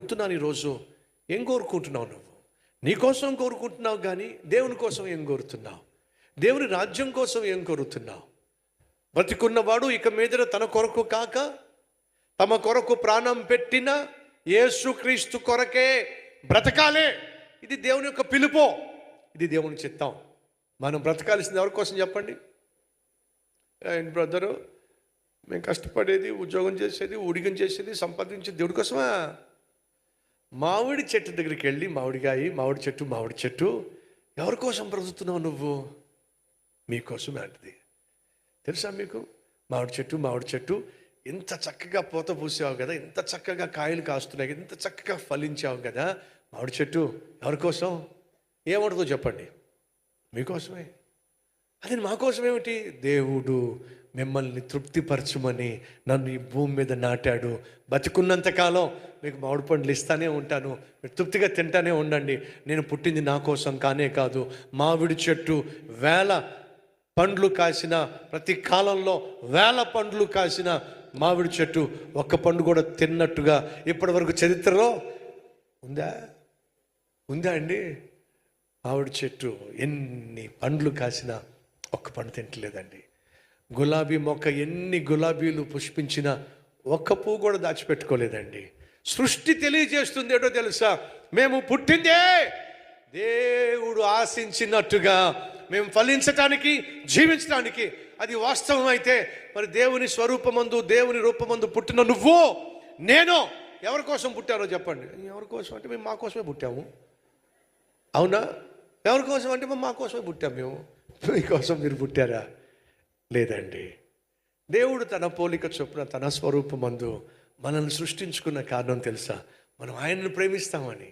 చెప్తున్నాను ఈరోజు. ఏం కోరుకుంటున్నావు నువ్వు? నీ కోసం కోరుకుంటున్నావు కానీ దేవుని కోసం ఏం కోరుతున్నావు? దేవుని రాజ్యం కోసం ఏం కోరుతున్నావు? బ్రతికున్నవాడు ఇక మీదట తన కొరకు కాక తమ కొరకు ప్రాణం పెట్టిన యేసుక్రీస్తు కొరకే బ్రతకాలే. ఇది దేవుని యొక్క పిలుపు, ఇది దేవుని చిత్తం. మనం బ్రతకాల్సింది ఎవరి కోసం చెప్పండి? ఏంటి బ్రదరు, మేము కష్టపడేది, ఉద్యోగం చేసేది, ఊడిగం చేసేది, సంపాదించేది దేవుడి కోసమా? మామిడి చెట్టు దగ్గరికి వెళ్ళి మామిడి చెట్టు ఎవరి కోసం బ్రతుకుతున్నావు నువ్వు? మీకోసమే అంటది. తెలుసా మీకు? మామిడి చెట్టు ఇంత చక్కగా పూత పూసావు కదా, ఇంత చక్కగా కాయలు కాస్తున్నాయి కదా, ఇంత చక్కగా ఫలించావు కదా, మామిడి చెట్టు ఎవరి కోసం? ఏమంటుందో చెప్పండి? మీకోసమే. అది మా కోసం ఏమిటి? దేవుడు మిమ్మల్ని తృప్తిపరచుమని నన్ను ఈ భూమి మీద నాటాడు. బతికున్నంతకాలం మీకు మామిడి పండ్లు ఇస్తానే ఉంటాను, మీరు తృప్తిగా తింటానే ఉండండి. నేను పుట్టింది నా కోసం కానే కాదు. మామిడి చెట్టు వేల పండ్లు కాసిన, ప్రతి కాలంలో వేల పండ్లు కాసిన మామిడి చెట్టు ఒక్క పండు కూడా తిన్నట్టుగా ఇప్పటి వరకు చరిత్రలో ఉందా అండి? మామిడి చెట్టు ఎన్ని పండ్లు కాసినా ఒక్క పండు తింటలేదండి. గులాబీ మొక్క ఎన్ని గులాబీలు పుష్పించినా ఒక్క పువ్వు కూడా దాచిపెట్టుకోలేదండి. సృష్టి తెలియజేస్తుంది ఏంటో తెలుసా? మేము పుట్టిందే దేవుడు ఆశించినట్టుగా మేము ఫలించటానికి, జీవించడానికి. అది వాస్తవం అయితే మరి దేవుని స్వరూపమందు, దేవుని రూపమందు పుట్టిన నువ్వు, నేను ఎవరి కోసం పుట్టారో చెప్పండి. ఎవరి కోసం అంటే మేము మా కోసమే పుట్టాము. అవునా? ఎవరి కోసం అంటే మేము మా కోసమే పుట్టాము. మేము మీకోసం మీరు పుట్టారా? లేదండి. దేవుడు తన పోలిక చొప్పున, తన స్వరూపమందు మనల్ని సృష్టించుకున్న కారణం తెలుసా? మనం ఆయనను ప్రేమిస్తామని,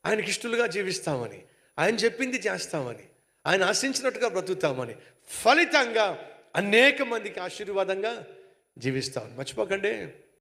ఆయనకి ఇష్టలుగా జీవిస్తామని, ఆయన చెప్పింది చేస్తామని, ఆయన ఆశించినట్టుగా బ్రతుకుతామని, ఫలితంగా అనేక మందికి ఆశీర్వాదంగా జీవిస్తామని. మర్చిపోకండి.